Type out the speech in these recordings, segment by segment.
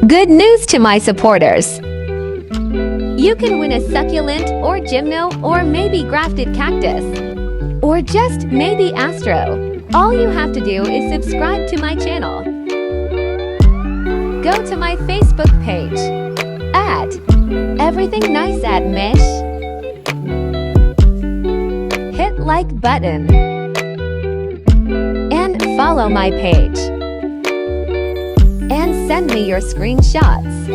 Good news to my supporters! You can win a succulent or gymno or maybe grafted cactus. Or just maybe astro. All you have to do is subscribe to my channel. Go to my Facebook page at Everything Nice at Mish. Hit like button. And follow my page. And send me your screenshots.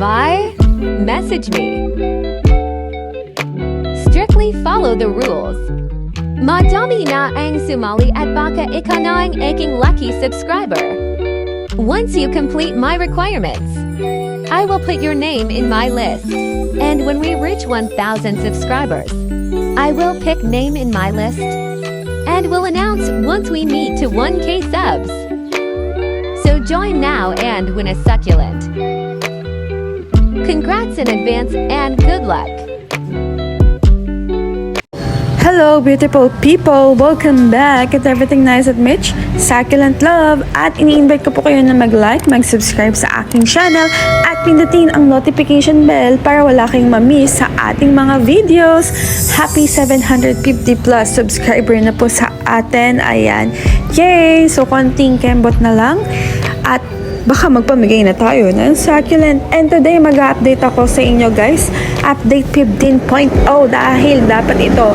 Bye. Message me. Strictly follow the rules. Madami na ang sumali at baka ikaw na ang aking lucky subscriber. Once you complete my requirements, I will put your name in my list. And when we reach 1,000 subscribers, I will pick name in my list and will announce once we meet to 1K subs. So join now and win a succulent. Congrats in advance and good luck! Hello beautiful people! Welcome back at Everything Nice at Mitch, Succulent Love, at ini-invite ko po kayo na mag-like, mag-subscribe sa aking channel at pindutin ang notification bell para wala kayong ma-miss sa ating mga videos. Happy 750 plus subscriber na po sa atin. Ayan. Yay! So konting kembot na lang at baka magpamigay na tayo ng succulent. And today mag-update ako sa inyo guys. Update 15.0 dahil dapat ito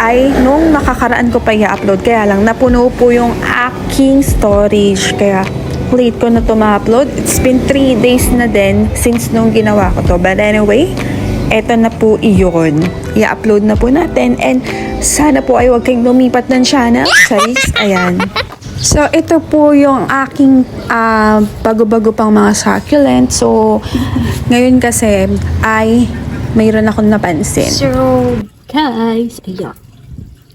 ay nung nakakaraan ko pa i-upload. Kaya lang napuno po yung aking storage. Kaya late ko na to ma-upload. It's been 3 days na din since nung ginawa ko to. But anyway, eto na po iyon. I-upload na po natin. And sana po ay huwag kayong lumipat ng channel. Charis, ayan. So, ito po yung aking bago-bago pang mga succulent. So, ngayon kasi ay mayroon akong napansin. So, guys, ayan.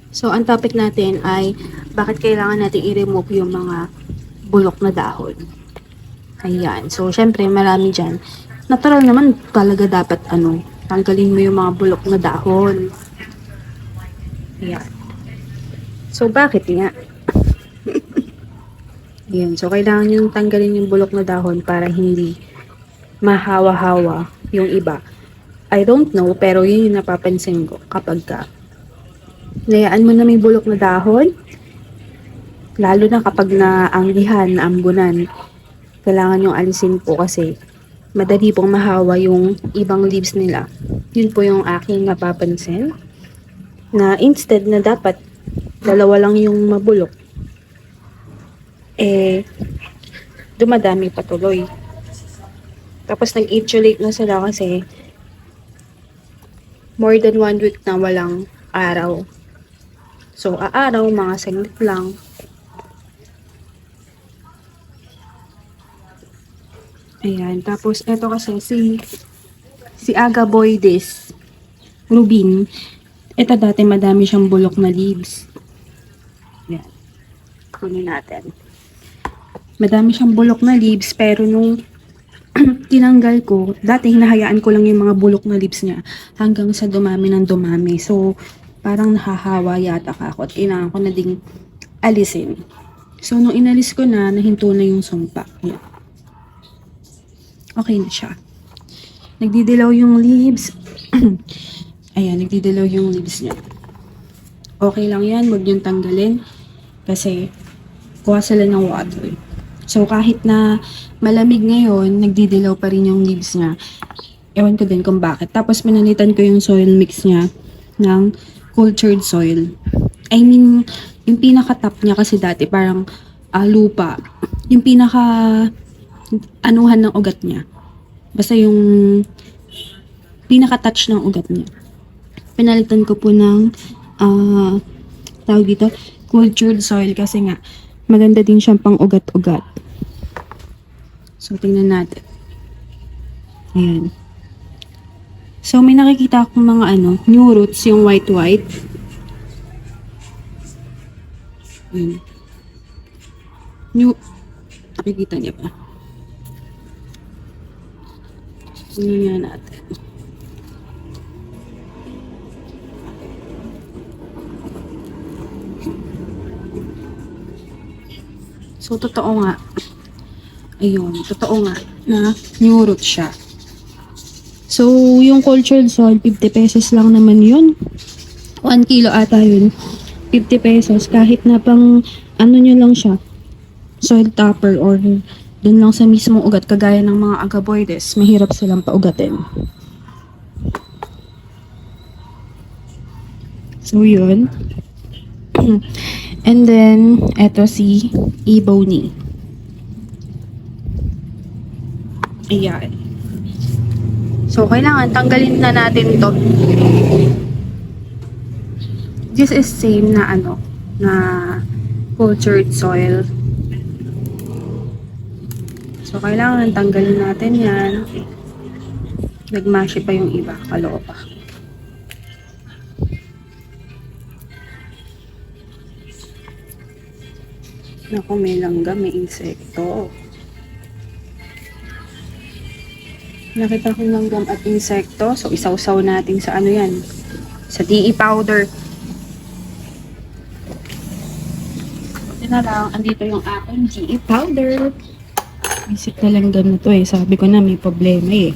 So, ang topic natin ay bakit kailangan natin i-remove yung mga bulok na dahon. Ayan. So, syempre, marami dyan. Natural naman talaga dapat, tanggalin mo yung mga bulok na dahon. Ayan. So, bakit nga? Ayan. So, kailangan yung tanggalin yung bulok na dahon para hindi mahawa-hawa yung iba. I don't know, pero yun yung napapansin ko kapag layaan mo na may bulok na dahon, lalo na kapag naanggihan, naambunan, kailangan yung alisin po kasi madali pong mahawa yung ibang leaves nila. Yun po yung aking napapansin, na instead na dapat dalawa lang yung mabulok, dumadami patuloy. Tapos nag-etulate na sila kasi more than 1 week na walang araw. So, aaraw, mga saglit lang. Ayan. Tapos, eto kasi si Agaboides Rubin. Ito dati madami siyang bulok na leaves. Ayan. Kunin natin. Madami siyang bulok na leaves, pero nung tinanggal ko, dati hinahayaan ko lang yung mga bulok na leaves niya hanggang sa dumami ng dumami. So, parang nahahawa yata ako at kailangan ko na ding alisin. So, nung inalis ko na, nahinto na yung sumpa. Ayan. Okay na siya. Nagdidilaw yung leaves. Ayan, nagdidilaw yung leaves niya. Okay lang yan, huwag niyong tanggalin kasi kuha sila ng water. So, kahit na malamig ngayon, nagdidilaw pa rin yung leaves niya. Ewan ko din kung bakit. Tapos, pinalitan ko yung soil mix niya ng cultured soil. I mean, yung pinaka-top niya kasi dati, parang lupa. Yung pinaka-anuhan ng ugat niya. Basta yung pinaka-touch ng ugat niya. Pinalitan ko po ng, tawag dito, cultured soil kasi nga, maganda din siyang pang ugat-ugat. So, tingnan natin. Ayan. So, may nakikita akong mga new roots, yung white-white. Ayan. Nakikita niya ba? Tingnan natin. So, totoo nga. Ayun, totoo nga na new root siya. So, yung cultured soil, 50 pesos lang naman yun. 1 kilo ata yun. 50 pesos. Kahit na pang, ano nyo lang siya, soil topper or dun lang sa mismong ugat, kagaya ng mga agaboides, mahirap silang paugatin. So, yun. And then, eto si Ebony. Ayan. So, kailangan tanggalin na natin to. This is same na ano, na cultured soil. So, kailangan tanggalin natin yan. Nagmashi pa yung iba, kaloo pa. Naku, may langgam, may insekto. Nakita ko langgam at insekto. So, isawsaw natin sa ano yan. Sa DE powder. Ito na lang. Andito yung aking DE powder. Isip na langgam na to eh. Sabi ko na may problema eh.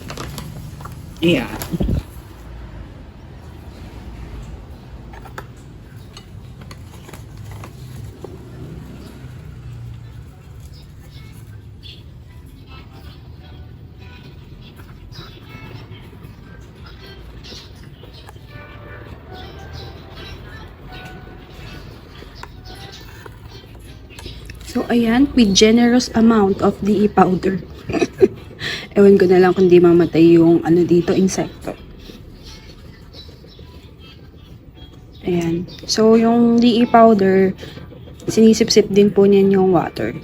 Ayan. So, ayan, with generous amount of DE powder. Ewan ko na lang kung di mamatay yung ano dito, insekto. Ayan. So, yung DE powder, sinisip-sip din po niyan yung water.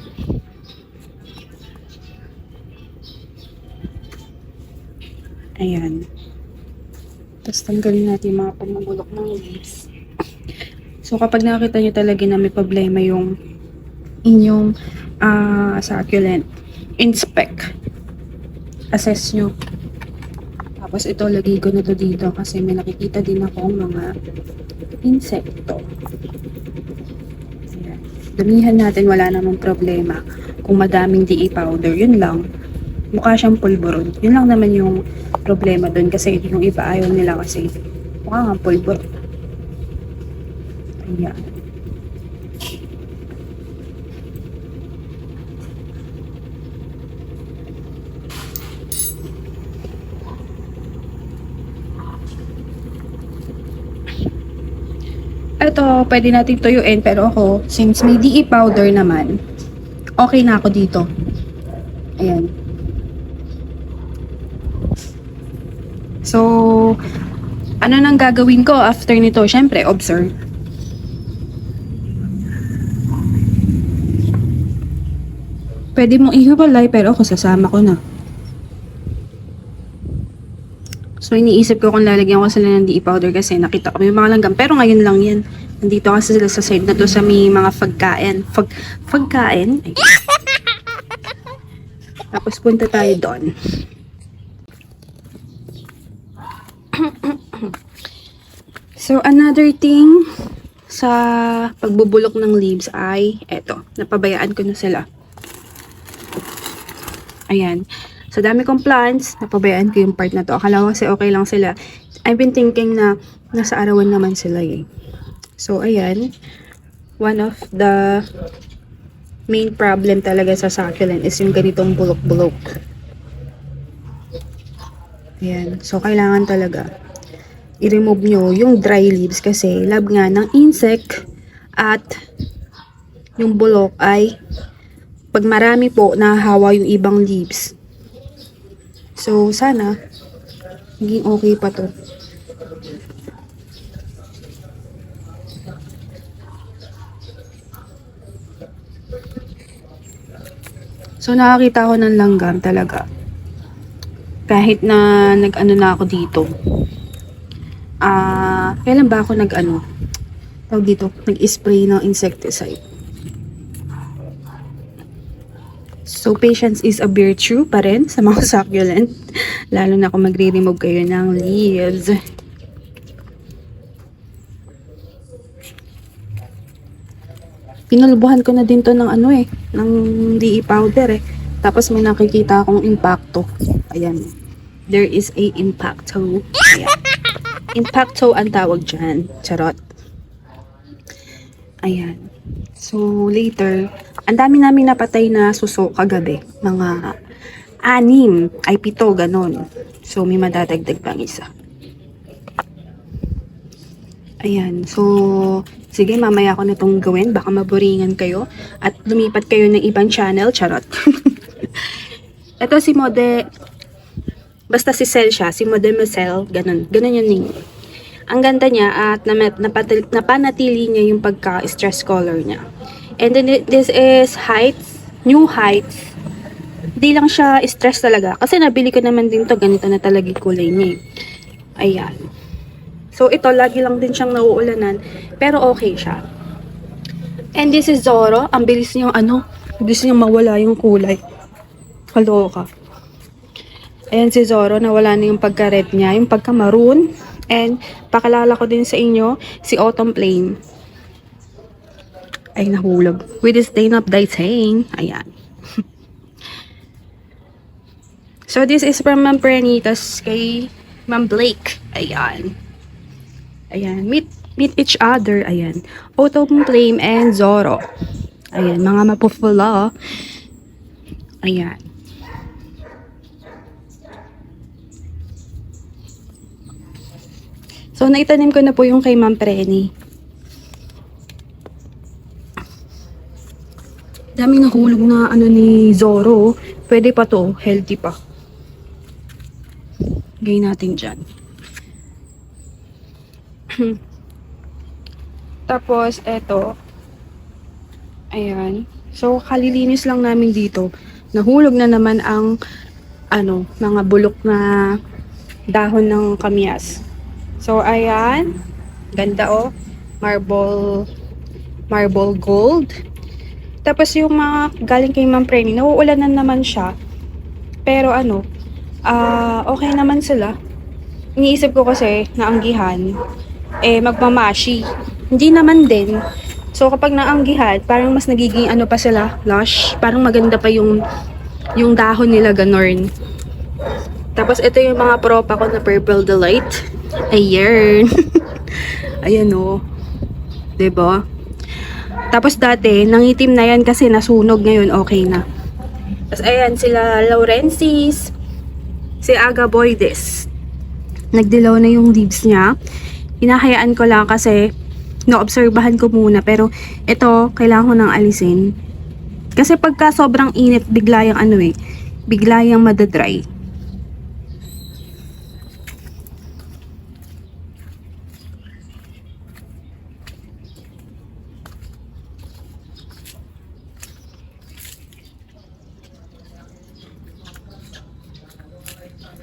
Ayan. Tapos tanggalin natin yung mga pamabulok ng leaves. So, kapag nakita nyo talaga na may problema yung inyong succulent, inspect, assess nyo. Tapos ito, lagay ko na to dito kasi may nakikita din akong mga insekto. Ayan. Damihan natin, wala namang problema. Kung madaming DE powder, yun lang. Mukha siyang pulburon. Yun lang naman yung problema dun kasi yung iba ayaw nila kasi mukha nga pulburon. Ayan. Ito, pwede natin tuyuin, pero ako, since may DE powder naman, okay na ako dito. Ayan. So, ano nang gagawin ko after nito? Syempre, observe. Pwede mong ihiwalay, pero ako sasama ko na. So, iniisip ko kung lalagyan ko sila ng DE powder kasi nakita ko may mga langgam. Pero ngayon lang yan. Nandito kasi sila sa side na to sa may mga pagkain. Pagkain? Ay. Tapos punta tayo doon. So, another thing sa pagbubulok ng leaves ay eto. Napabayaan ko na sila. Ayan. Sa dami kong plants, napabayaan ko yung part na to. Akala ko kasi okay lang sila. I've been thinking na nasa arawan naman sila eh. So, ayan. One of the main problem talaga sa succulent is yung ganitong bulok-bulok. Ayan. So, kailangan talaga i-remove nyo yung dry leaves kasi lab nga ng insect at yung bulok ay pag marami po nahahawa yung ibang leaves. So, sana maging okay pa to. So, nakakita ko ng langgam talaga. Kahit na nag-ano na ako dito. Kailan ba ako nag-ano? Tawag dito, nag-spray ng insecticide. So, patience is a virtue pa rin sa mga succulent. Lalo na kung magre-remove kayo ng leaves. Pinulbuhan ko na din to ng ano eh, ng DE powder eh. Tapos may nakikita akong impacto. Ayan. There is a impacto. Ayan. Impacto ang tawag dyan. Charot. Ayan. So, later, ang dami namin napatay na suso kagabi. Mga 6, ay 7, ganon. So, may madadagdag pang isa. Ayan. So, sige, mamaya ko na itong gawin. Baka maboringan kayo. At lumipat kayo ng ibang channel. Charot. Ito si basta si Cel siya. Si Mademoiselle. Ganon. Ganon yung name. Ang ganda niya at napanatili niya yung pagka-stress color niya. And then this is Heights. New Heights. Hindi lang siya stress talaga. Kasi nabili ko naman din to. Ganito na talaga yung kulay niya. Ayan. So ito, lagi lang din siyang nauulanan. Pero okay siya. And this is Zoro. Ang bilis niyang bilis niyang mawala yung kulay. Kaloka. Ayan si Zoro. Nawala na yung pagka-red niya. Yung pagka-maroon. And pakilala ko din sa inyo si Autumn Flame. Ay, nahulog. With this day of dating. Ayan. So, this is from Ma'am Prenitas kay Ma'am Blake. Ayan. Ayan. Meet each other. Ayan. Autumn Flame and Zoro. Ayan. Mga mapufula. Ayan. So, naitanim ko na po yung kay Ma'am Preni. Daming nahulog na ni Zoro. Pwede pa to. Healthy pa. Gawin natin dyan. Tapos, eto. Ayan. So, kalilinis lang namin dito. Nahulog na naman ang mga bulok na dahon ng kamyas. So, ayan. Ganda Marble gold. Tapos yung mga galing kay Ma'am Preni, nauulanan naman siya. Pero okay naman sila. Iniisip ko kasi, naanggihan, magmamashi. Hindi naman din. So, kapag naanggihan, parang mas nagiging pa sila, lush. Parang maganda pa yung dahon nila, ganorn. Tapos, ito yung mga propa ko na Purple Delight. Ayan. Ayan diba? Tapos dati, nangitim na yan kasi nasunog, ngayon okay na. Tapos ayan, sila Laurensis, si Agaboides. Nagdilaw na yung leaves niya. Hinahayaan ko lang kasi naobserbahan ko muna. Pero ito, kailangan ko nang alisin. Kasi pagka sobrang init, bigla yung madadry.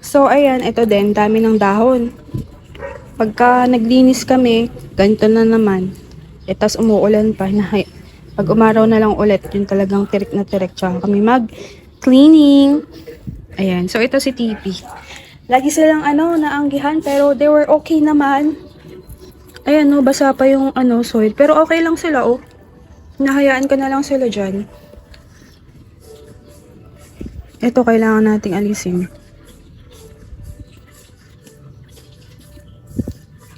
So, ayan, ito din, dami ng dahon. Pagka naglinis kami, ganito na naman. Tapos umuulan pa. Pag umaraw na lang ulit, yun talagang tirik na tirik. Tsaka kami mag-cleaning. Ayan, so ito si TP. Lagi silang naanggihan, pero they were okay naman. Ayan, basa pa yung soil. Pero okay lang sila, Nahayaan ko na lang sila dyan. Ito, kailangan nating alisin.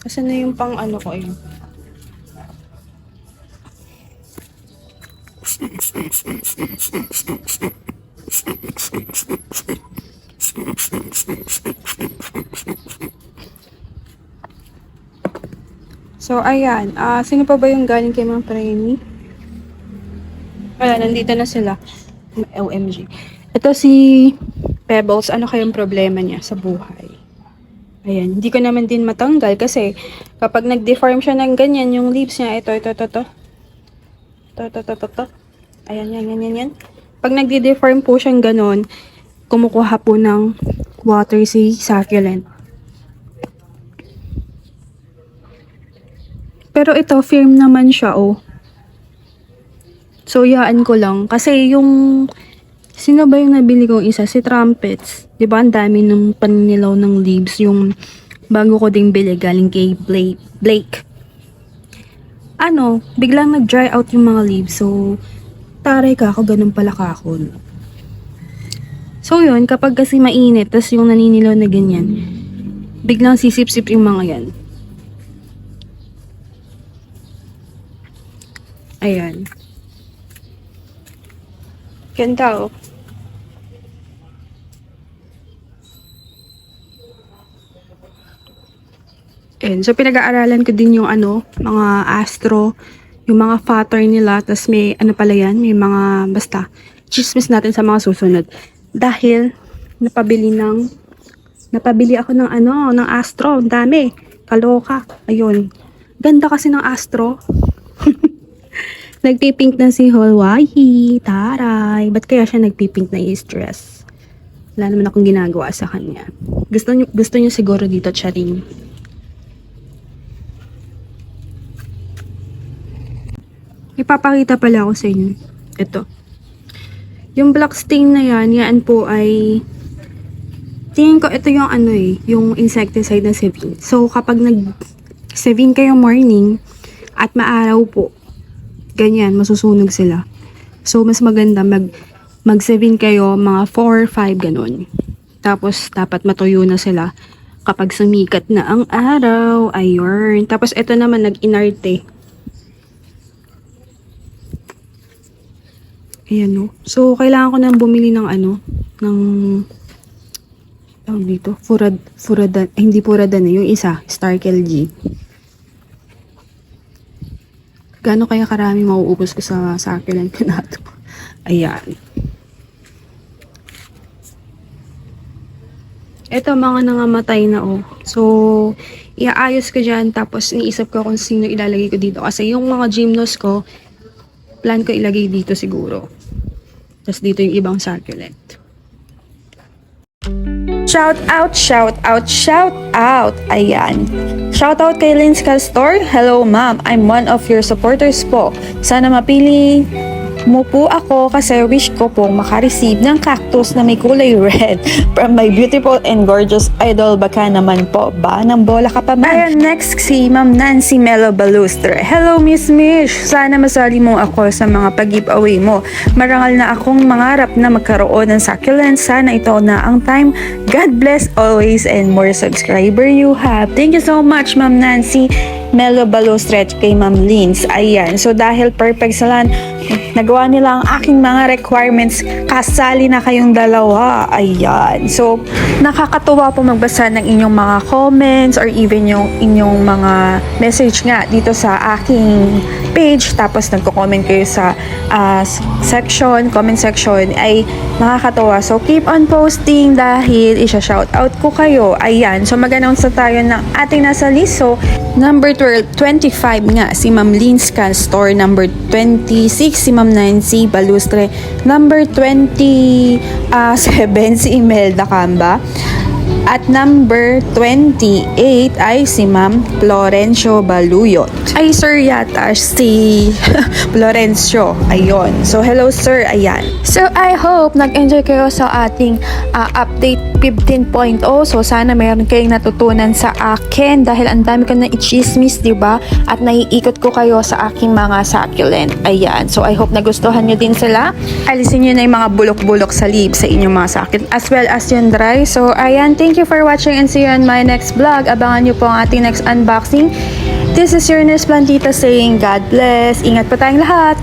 Asan na yung pang ko yun? So, ayan. Sino pa ba yung galing kay Ma'am Preni? Ayan, nandito na sila. OMG. Ito si Pebbles. Ano kayong problema niya sa buhay? Ayan, hindi ko naman din matanggal kasi kapag nag-deform siya ng ganyan, yung leaves niya, ito. Ayan, yan. Pag nag-deform po siyang ganon, kumukuha po ng water si succulent. Pero ito, firm naman siya, So, yaan ko lang. Kasi yung sino ba yung nabili kong isa? Si Trumpets. Diba, ang dami ng paninilaw ng leaves. Yung bago ko ding bili, galing kay Blake. Biglang nag-dry out yung mga leaves. So, taray ka ako, ganun pala ka ako. So yun, kapag kasi mainit, tas yung naninilaw na ganyan, biglang sisip-sip yung mga yan. Ayan. Ganda oh. And so pinag-aaralan ko din yung mga astro, yung mga factor nila, tas may pala yan, may mga basta chismis natin sa mga susunod. Dahil napabili ako ng ng astro, ang dami, kaloka. Ayun. Ganda kasi ng astro. Nagpipink na si Hawaii, taray. Ba't kaya siya nagpipink na i-stress? Wala naman akong ginagawa sa kanya. Gusto niyo siguro dito, charing. Ipapakita pala ako sa inyo. Ito. Yung black stain na yan po ay tingin ko ito yung yung insecticide na Sevin. So kapag Sevin kayo morning at maaraw po, ganyan, masusunog sila. So mas maganda mag-Sevin kayo mga 4 or 5 ganun. Tapos dapat matuyo na sila kapag sumikat na ang araw. Ayun. Tapos ito naman nag-inarte. Ayan o. So, kailangan ko nang bumili ng tawag dito, Furadan, hindi Furadan yung isa, Starkel G. Gaano kaya karami mauubos ko sa succulent ko na ito? Ayan. Ito, mga nangamatay na oh. So, iaayos ko dyan, tapos iniisip ko kung sino ilalagay ko dito. Kasi yung mga gymnos ko, plan ko ilagay dito siguro. Tapos dito yung ibang succulent. Shout out, shout out, shout out. Ayan. Shout out kay Lynn's Cal Store. Hello ma'am, I'm one of your supporters po. Sana mapili mo po ako kasi wish ko pong makareceive ng cactus na may kulay red from my beautiful and gorgeous idol. Baka naman po ba ng bola ka pa man? Ayan, next si Ma'am Nancy Melo Balustre. Hello Miss Mish, sana masali mo ako sa mga pag-giveaway mo. Marangal na akong mangarap na magkaroon ng succulent. Sana ito na ang time. God bless always and more subscriber you have. Thank you so much Ma'am Nancy Melo Balustre kay Ma'am Lins. Ayan, so dahil perfect sila, nagawa nila ang aking mga requirements. Kasali na kayong dalawa. Ayan. So, nakakatuwa po magbasa ng inyong mga comments or even yung inyong mga message nga dito sa aking page. Tapos, nagko-comment kayo sa comment section. Ay nakakatuwa. So, keep on posting dahil isa-shoutout ko kayo. Ayan. So, mag-announce na tayo ng ating nasa list. So, number 25 nga, si Ma'am Lynn's Cal Store. Number 26, si Ma'am Nancy Balustre. Number 27, si Imelda Camba. At number 28 ay si Ma'am Florencio Baluyot. Ay, sir yata si Florencio. Ayun. So, hello sir. Ayan. So, I hope nag-enjoy kayo sa ating update 15.0. So, sana mayroon kayong natutunan sa akin dahil ang dami ko na i-chismis, diba? At naiikot ko kayo sa aking mga succulent. Ayan. So, I hope nagustuhan nyo din sila. Alisin nyo na yung mga bulok-bulok sa leaves sa inyong mga succulent as well as yung dry. So, ayan. Thank you for watching and see you on my next vlog. Abangan nyo po ang ating next unboxing. This is your Nurse Plantita saying God bless. Ingat po tayong lahat.